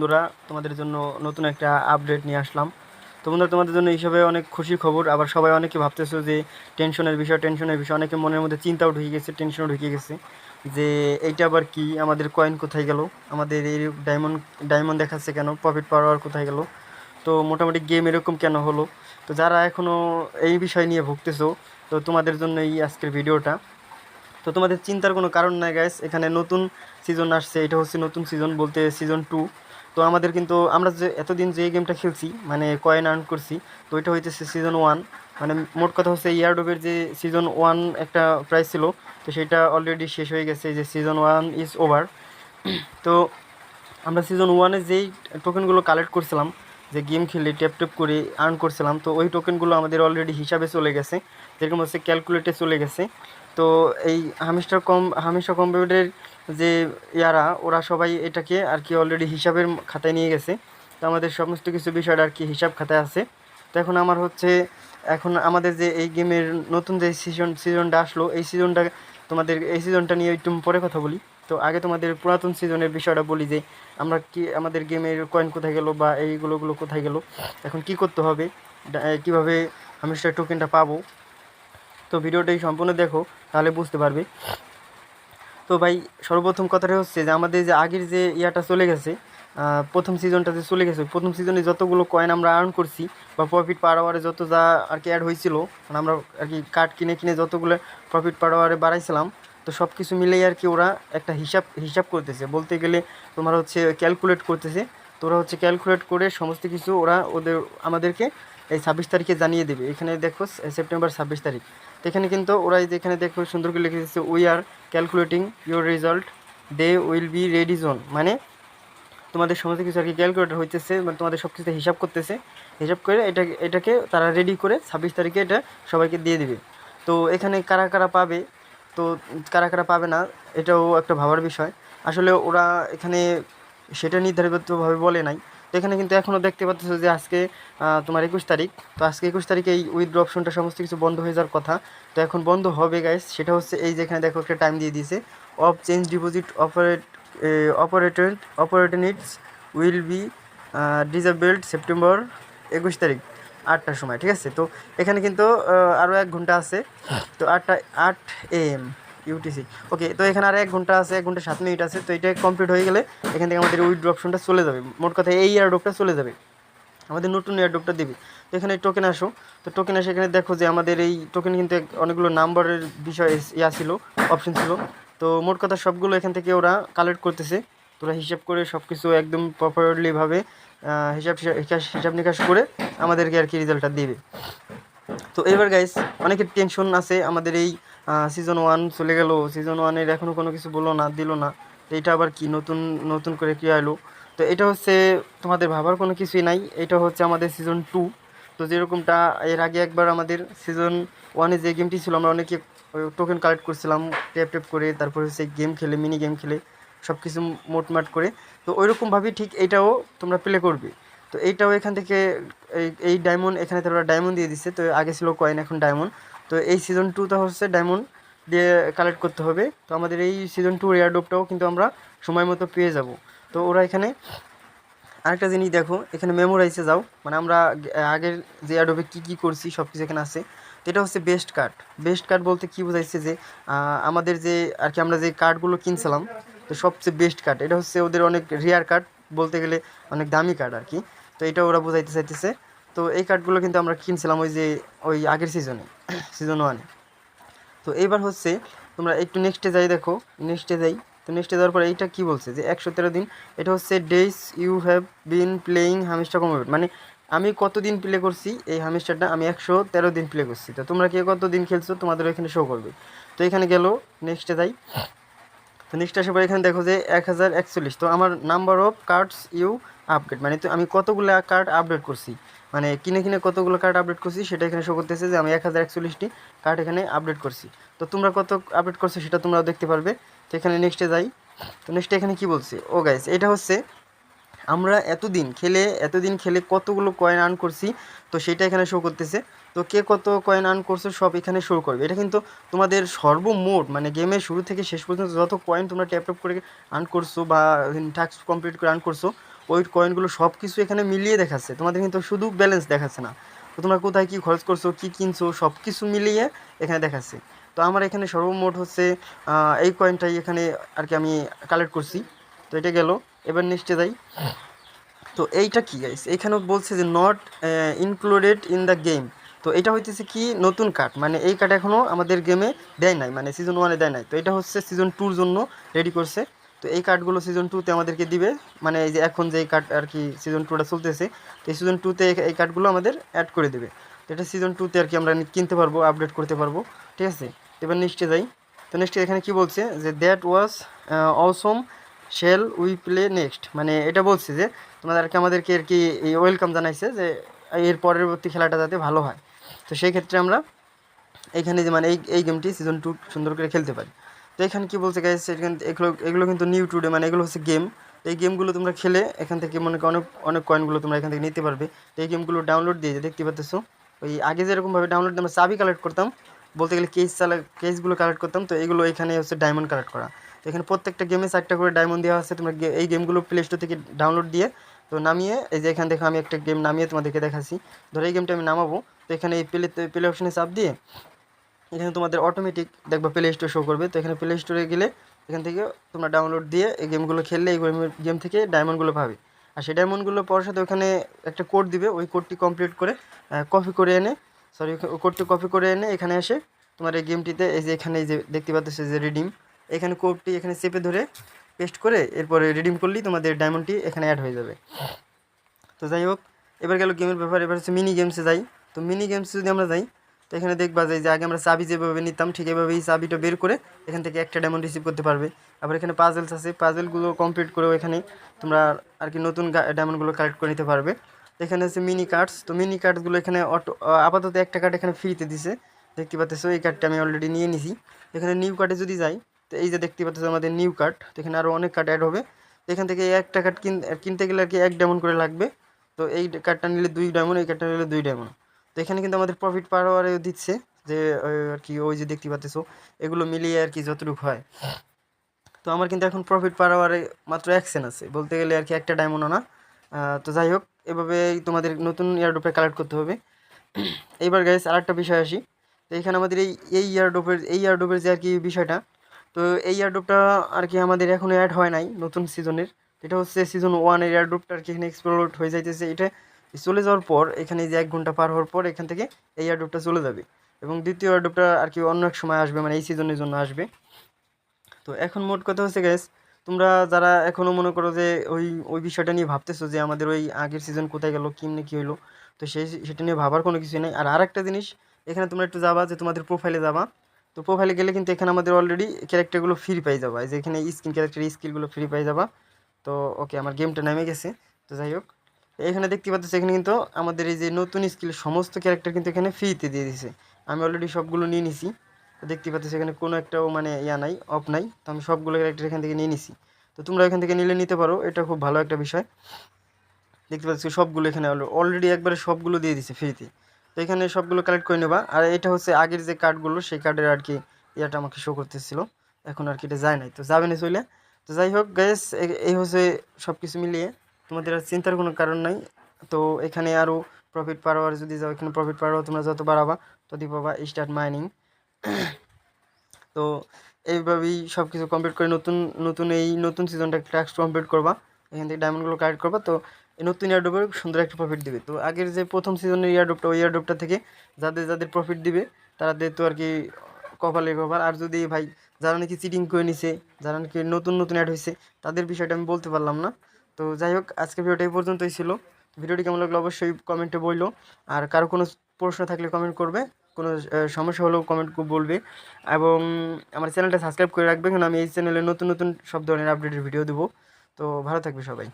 বন্ধুরা, তোমাদের জন্য নতুন একটা আপডেট নিয়ে আসলাম। তো বন্ধুরা, তোমাদের জন্য হিসাবে অনেক খুশির খবর। আবার সবাই অনেকে ভাবতেছো যে টেনশনের বিষয় অনেকে মনের মধ্যে চিন্তাও ঢুকে গেছে, টেনশনও ঢুকে গেছে যে এইটা আবার কি, আমাদের কয়েন কোথায় গেল, আমাদের এই ডায়মন্ড ডায়মন্ড দেখাচ্ছে কেন, প্রফিট পাওয়ার কোথায় গেল, তো মোটামুটি গেম এরকম কেন হলো। তো যারা এখনও এই বিষয় নিয়ে ভুগতেছো, তো তোমাদের জন্য এই আজকের ভিডিওটা। তো তোমাদের চিন্তার কোনো কারণ নাই গাইস, এখানে নতুন সিজন আসছে, এটা হচ্ছে নতুন সিজন বলতে সিজন 2। তো আমাদের কিন্তু আমরা যে এতদিন যে গেমটা খেলছি মানে কয়েন আর্ন করছি, তো এটা হইতেছে সিজন 1। মানে মোট কথা হচ্ছে ইয়ারডোবের যে সিজন 1 একটা প্রাইস ছিল, তো সেটা অলরেডি শেষ হয়ে গেছে, যে সিজন 1 ইজ ওভার। তো আমরা সিজন 1-এ যেই টোকেনগুলো কালেক্ট করছিলাম, যে গেম খেলে ট্যাপ ট্যাপ করে আর্ন করছিলাম, তো ওই টোকেনগুলো আমাদের অলরেডি হিসাবে চলে গেছে, যেরকম হচ্ছে ক্যালকুলেটে চলে গেছে। তো এই হামেশা কম্পিউটারের যে ওরা সবাই এটাকে আর কি অলরেডি হিসাবের খাতায় নিয়ে গেছে। তো আমাদের সমস্ত কিছু বিষয়টা আর কি হিসাব খাতায় আছে। তো এখন আমাদের যে এই গেমের নতুন যে সিজনটা আসলো, এই সিজনটা নিয়ে একটু পরে কথা বলি। তো আগে তোমাদের পুরাতন সিজনের বিষয়টা বলি, যে আমরা কি আমাদের গেমের কয়েন কোথায় গেল বা এইগুলোগুলো কোথায় গেল, এখন কি করতে হবে, কিভাবে আমি সেটা টোকেনটা পাবো। তো ভিডিওটাই সম্পূর্ণ দেখো, তাহলে বুঝতে পারবে। তো ভাই, সর্বপ্রথম কথাটা হচ্ছে যে আমাদের যে আগের যে চলে গেছে, প্রথম সিজনটাতে চলে গেছে, প্রথম সিজনে যতগুলো কয়েন আমরা আর্ন করছি বা প্রফিট পার আওয়ারে যত যা আর কি অ্যাড হয়েছিল, মানে আমরা আর কি কার্ড কিনে কিনে যতগুলো প্রফিট পার আওয়ারে বাড়াইছিলাম, তো সব কিছু মিলেই আর কি ওরা একটা হিসাব হিসাব করতেছে, বলতে গেলে তোমার হচ্ছে ক্যালকুলেট করতেছে। তো ওরা হচ্ছে ক্যালকুলেট করে সমস্ত কিছু আমাদেরকে এই 26 তারিখে জানিয়ে দেবে। এখানে দেখো সেপ্টেম্বর 26 তারিখ। তো এখানে কিন্তু ওরা এই যে এখানে দেখো সুন্দর করে লিখে দিচ্ছে, we are calculating your result, they will be ready soon. মানে তোমাদের সমস্ত কিছু আর কি ক্যালকুলেটর হইতেছে, মানে তোমাদের সব কিছু হিসাব করতেছে, হিসাব করে এটাকে তারা রেডি করে 26 তারিখে এটা সবাইকে দিয়ে দিবে। তো এখানে কারা কারা পাবে, তো কারা কারা পাবে না, এটাও একটা ভাবার বিষয়। আসলে ওরা এখানে সেটা নির্ধারিতভাবে বলে নাই। তো এখানে কিন্তু এখনও দেখতে পাচ্ছ যে আজকে তোমার 21 তারিখ। তো আজকে 21 তারিখে এই উইথড্র অপশনটা সমস্ত কিছু বন্ধ হয়ে যাওয়ার কথা। তো এখন বন্ধ হবে গাইস, সেটা হচ্ছে এই যে এখানে দেখো একটা টাইম দিয়ে দিয়েছে, of change deposit opportunities will be disabled September 21 তারিখ 8টার সময়, ঠিক আছে। তো এখানে কিন্তু আরও 1 ঘন্টা আছে, তো 8 AM ইউটিসি। ওকে, তো এখানে আর 1 ঘন্টা আছে, 1 ঘন্টা 7 মিনিট আছে। তো এটা কমপ্লিট হয়ে গেলে এখান থেকে আমাদের উইথড্র অপশনটা চলে যাবে, মোট কথা এই এয়ারড্রপটা চলে যাবে, আমাদের নতুন এয়ারড্রপটা দিবে। তো এখানে টোকেন আসো, তো টোকেন এসে এখানে দেখো যে আমাদের এই টোকেন কিন্তু অনেকগুলো নাম্বারের বিষয় ছিল, অপশন ছিল। তো মোট কথা সবগুলো এখান থেকে ওরা কালেক্ট করতেছে। তোরা হিসাব করে সব কিছু একদম প্রপারলিভাবে হিসাব নিকাশ করে আমাদেরকে আর কি রেজাল্টটা দিবে। তো এবার গাইস, অনেকের টেনশন আছে, আমাদের এই সিজন 1 চলে গেল, সিজন 1-এর এখনও কোনো কিছু বললো না, দিল না। তো এটা আবার কি নতুন নতুন করে কী এলো। তো এটা হচ্ছে তোমাদের ভাবার কোনো কিছুই নাই, এটা হচ্ছে আমাদের সিজন 2। তো যেরকমটা এর আগে একবার আমাদের সিজন 1-এ যে গেমটি ছিল, আমরা অনেকে টোকেন কালেক্ট করছিলাম ট্যাপ ট্যাপ করে, তারপর হচ্ছে গেম খেলে, মিনি গেম খেলে, সব কিছু মোটমাট করে। তো ওইরকমভাবেই ঠিক এইটাও তোমরা প্লে করবে। তো এইটাও এখান থেকে এই ডায়মন্ড, এখানে তারা ডায়মন্ড দিয়ে দিচ্ছে। তো আগে ছিল কয়েন, এখন ডায়মন্ড। তো এই সিজন 2টা হচ্ছে ডায়মন্ড দিয়ে কালেক্ট করতে হবে। তো আমাদের এই সিজন 2 এয়ারড্রপটাও কিন্তু আমরা সময় মতো পেয়ে যাব। তো ওরা এখানে আরেকটা জিনিস দেখো, এখানে মেমোরাইজে যাও, মানে আমরা আগের যে এয়ারড্রপে কী কী করছি সব কিছু এখানে আছে। তো এটা হচ্ছে বেস্ট কার্ড। বেস্ট কার্ড বলতে কী বোঝাইছে, যে আমাদের যে আর কি আমরা যে কার্ডগুলো কিনছিলাম, তো সবচেয়ে বেস্ট কার্ড এটা হচ্ছে ওদের অনেক রেয়ার কার্ড, বলতে গেলে অনেক দামি কার্ড আর কি। তো এটা ওরা বোঝাইতে চাইতেছে। তো এই কার্ডগুলো কিন্তু আমরা কিনছিলাম ওই আগের সিজন 1-এ। তো এইবার হচ্ছে তোমরা একটু নেক্সটে যাই, দেখো নেক্সটে যাই। তো নেক্সটে যাওয়ার পর এইটা কী বলছে, যে 113 দিন। এটা হচ্ছে days you have been playing hamster computer, মানে আমি কতদিন প্লে করছি এই হামিস্টারটা, আমি 113 দিন প্লে করছি। তো তোমরা কে কতদিন খেলছো তোমাদের এখানে শো করবে। তো এখানে গেল, নেক্সটে যাই। তো নেক্সট আসার পর এখানে দেখো যে 1041। তো আমার number of cards you update, মানে তো আমি কতগুলো কার্ড আপডেট করছি, মানে কিনে কিনে কতগুলো কার্ড আপডেট করছি সেটা এখানে শো করতেছে, যে আমি 1041টি কার্ড এখানে আপডেট করছি। তো তোমরা কত আপডেট করছো সেটা তোমরাও দেখতে পারবে। তো এখানে নেক্সটে যাই। তো নেক্সটে এখানে কী বলছে, ও গাইস, এটা হচ্ছে আমরা এতদিন খেলে কতগুলো কয়েন আর্ন করছি, তো সেটা এখানে শো করতেছে। তো কে কত কয়েন আর্ন করছো সব এখানে শো করবে। এটা কিন্তু তোমাদের সর্বমোট, মানে গেমের শুরু থেকে শেষ পর্যন্ত যত কয়েন তোমরা ট্যাপ ট্যাপ করে আর্ন করছো বা টাস্ক কমপ্লিট করে আর্ন করছো, ওই কয়েনগুলো সব কিছু এখানে মিলিয়ে দেখাচ্ছে, তোমাদের কিন্তু শুধু ব্যালেন্স দেখাচ্ছে না। তো তোমরা কোথায় কী খরচ করছো, কী কিনছো, সব কিছু মিলিয়ে এখানে দেখাচ্ছে। তো আমার এখানে সর্বমোট হচ্ছে এই কয়েনটাই এখানে আর কি আমি কালেক্ট করছি। তো এটা গেল, এবার নেক্সটে যাই। তো এইটা কি গাইস, এখানেও বলছে যে not included in the game. তো এটা হইতেছে কি নতুন কার্ড, মানে এই কার্ড এখনও আমাদের গেমে দেয় নাই, মানে সিজন 1-এ দেয় নাই। তো এটা হচ্ছে সিজন 2-র জন্য রেডি করছে। তো এই কার্ডগুলো সিজন 2-তে আমাদেরকে দিবে, মানে এই যে এখন যে এই কার্ড আর কি সিজন 2টা চলতেছে, তো এই সিজন 2-তে এই কার্ডগুলো আমাদের অ্যাড করে দেবে। তো এটা সিজন 2-তে আর কি আমরা কিনতে পারবো, আপডেট করতে পারবো, ঠিক আছে। এবার নেক্সটে যাই। তো নেক্সটে এখানে কি বলছে যে that was Assam, shell we play next, মানে এটা বলছে যে তোমাদেরকে আমাদেরকে আর কি ওয়েলকাম জানাইছে যে এর পরবর্তী খেলাটা যাতে ভালো হয়। তো সেই ক্ষেত্রে আমরা এখানে যে মানে এই গেমটি সিজন 2 সুন্দর করে খেলতে পারি। তো এখানে কি বলছে গাইস, এগুলো এগুলো কিন্তু নিউ টুডে, মানে এগুলো হচ্ছে গেম। এই গেমগুলো তোমরা খেলে এখান থেকে মনে করো অনেক অনেক কয়েনগুলো তোমরা এখান থেকে নিতে পারবে। তো এই গেমগুলো ডাউনলোড দিয়ে যে দেখতে পাচ্ছ, ওই আগে যেরকমভাবে ডাউনলোড আমরা চাবি কালেক্ট করতাম, বলতে গেলে কেসগুলো কালেক্ট করতাম, তো এইগুলো এখানে হচ্ছে ডায়মন্ড কালেক্ট করা। তো এখানে প্রত্যেকটা গেমে 4টা করে ডায়মন্ড দেওয়া আছে। তোমরা এই গেমগুলো প্লে স্টোর থেকে ডাউনলোড দিয়ে তো নামিয়ে, এই যে এখান থেকে আমি একটা গেম নামিয়ে তোমাদেরকে দেখাচ্ছি। ধরো এই গেমটা আমি নামাবো, তো এখানে এই প্লে অপশনে চাপ দিয়ে এখানে তোমাদের অটোমেটিক দেখবা প্লে স্টোর শো করবে। তো এখানে প্লে স্টোরে গেলে এখান থেকে তোমরা ডাউনলোড দিয়ে এই গেমগুলো খেললে এই গেম থেকে ডায়মন্ডগুলো পাবে। আর সেই ডায়মন্ডগুলো পাওয়ার সাথে ওখানে একটা কোড দিবে, ওই কোডটি কমপ্লিট করে কপি করে এনে কোডটি কপি করে এনে এখানে এসে তোমার এই গেমটিতে এই যে এখানে এই যে দেখতে পাচ্ছ যে রিডিম, এখানে কোডটি এখানে চেপে ধরে পেস্ট করে এরপরে রিডিম করলেই তোমাদের ডায়মন্ডটি এখানে অ্যাড হয়ে যাবে। তো যাই হোক, এবার গেল গেমের ব্যাপার। এবার হচ্ছে মিনি গেমসে যাই। তো মিনি গেমসে যদি আমরা যাই, তো এখানে দেখবা যে আগে আমরা চাবি যেভাবে নিতাম ঠিক এভাবে এই চাবিটা বের করে এখান থেকে একটা ডায়মন্ড রিসিভ করতে পারবে। আবার এখানে পাজেলস আছে, পাজেলগুলো কমপ্লিট করেও এখানে তোমরা আর কি নতুন ডায়মন্ডগুলো কালেক্ট করে নিতে পারবে। তো এখানে আছে মিনি কার্ডস। তো মিনি কার্ডসগুলো এখানে আপাতত একটা কার্ড এখানে ফ্রিতে দিছে, দেখতে পাচ্ছ এই কার্ডটা আমি অলরেডি নিয়ে নিছি। এখানে নিউ কার্ডে যদি যাই, তো এই যে দেখতে পাচ্ছ আমাদের নিউ কার্ড, তো এখানে আরও অনেক কার্ড অ্যাড হবে। এখান থেকে একটা কার্ড কিনতে গেলে আর কি 1 ডায়মন্ড করে লাগবে। তো এই কার্ডটা নিলে 2 ডায়মন্ড, এই কার্ডটা নিলে 2 ডায়মন্ড। তো এখানে কিন্তু আমাদের প্রফিট পার আওয়ারে দিচ্ছে যে আর কি ওই যে দেখতে পাচ্ছ এগুলো মিলিয়ে আর কি যতটুকু হয়। তো আমার কিন্তু এখন প্রফিট পার আওয়ারে মাত্র 1 সেন্ট আছে, বলতে গেলে আর কি একটা ডায়মন্ডও না। তো যাই হোক, এভাবে তোমাদের নতুন ইয়ারড্রপে কালেক্ট করতে হবে। এইবার গাইস আরেকটা বিষয় আসি। তো এখানে আমাদের এই ইয়ারড্রপের যে আর কি বিষয়টা, তো এই ইয়ারড্রপটা আর কি আমাদের এখনও অ্যাড হয় নাই নতুন সিজনের। এটা হচ্ছে সিজন 1-এর এয়ারড্রপটা আর কি এখানে এক্সপ্লোর হয়ে যাইতেছে। এটা চলে যাওয়ার পর এখানে যে 1 ঘন্টা পার হওয়ার পর এখান থেকে এই এয়ারড্রপটা চলে যাবে, এবং দ্বিতীয় এয়ারড্রপটা আর কি অন্য এক সময় আসবে, মানে এই সিজনের জন্য আসবে। তো এখন মোট কথা হচ্ছে গ্যাস, তোমরা যারা এখনও মনে করো যে ওই ওই বিষয়টা নিয়ে ভাবতেছো যে আমাদের ওই আগের সিজন কোথায় গেল, কেমনে কী হলো, তো সেটা নিয়ে ভাবার কোনো কিছু নেই। আর আরেকটা জিনিস, এখানে তোমরা একটু যাবা যে তোমাদের প্রোফাইলে যাবা। তো প্রোফাইলে গেলে কিন্তু এখানে আমাদের অলরেডি ক্যারেক্টারগুলো ফ্রি পাই যাবা, এই যে এখানে স্কিন ক্যারেক্টার স্কিলগুলো ফ্রি পাই যাবা। তো ওকে, আমার গেমটা নেমে গেছে। তো যাই হোক, এখানে দেখতে পাচ্ছ এখানে কিন্তু আমাদের এই যে নতুন স্কিল সমস্ত ক্যারেক্টার কিন্তু এখানে ফ্রিতে দিয়ে দিছে। আমি অলরেডি সবগুলো নিয়ে নিছি। তো দেখতে পাচ্ছ এখানে কোনো একটাও মানে নাই, অফ নাই। তো আমি সবগুলো ক্যারেক্টার এখান থেকে নিয়ে নিছি। তো তোমরা এখান থেকে নিতে পারো, এটা খুব ভালো একটা বিষয়। দেখতে পাচ্ছি সবগুলো এখানে অলরেডি একবারে সবগুলো দিয়ে দিছে ফ্রিতে। তো এখানে সবগুলো কালেক্ট করে নেবা। আর এটা হচ্ছে আগের যে কার্ডগুলো সেই কার্ডের আর কি ইয়াটা আমাকে শো করতেছিল, এখন আর কি এটা যায় নাই, তো যাবে না চলে। তো যাই হোক গাইস, এই হচ্ছে সব কিছু মিলিয়ে, তোমাদের আর চিন্তার কোনো কারণ নাই। তো এখানে আরও প্রফিট পার আওয়ার যদি যাও, এখানে প্রফিট পার আওয়ার তোমরা যত বাড়াবা ততই পাবা স্টার্ট মাইনিং। তো এইভাবেই সব কিছু কমপ্লিট করে নতুন নতুন এই নতুন সিজনটা টাস্ক কমপ্লিট করবা, এখান থেকে ডায়মন্ডগুলো কালেক্ট করবা। তো এই নতুন ইয়ারড্রপে সুন্দর একটা প্রফিট দিবে। তো আগের যে প্রথম সিজনের ইয়ারড্রপটা, ওই ইয়ারড্রপটা থেকে যাদের যাদের প্রফিট দিবে তাদের তো আর কি কপালে কপাল। আর যদি ভাই যারা নাকি চিটিং করে নিছে, যারা নাকি নতুন নতুন অ্যাড হয়েছে, তাদের বিষয়টা আমি বলতে পারলাম না। তো যাই হোক, আজকের ভিডিওটা এই পর্যন্তই ছিল। ভিডিওটি কেমন লাগলো অবশ্যই কমেন্টে বললো। আর কারো কোনো প্রশ্ন থাকলে কমেন্ট করবে, কোনো সমস্যা হলেও কমেন্ট বলবে। এবং আমার চ্যানেলটা সাবস্ক্রাইব করে রাখবে, কারণ আমি এই চ্যানেলে নতুন নতুন সব ধরনের আপডেটের ভিডিও দেবো। তো ভালো থাকবে সবাই।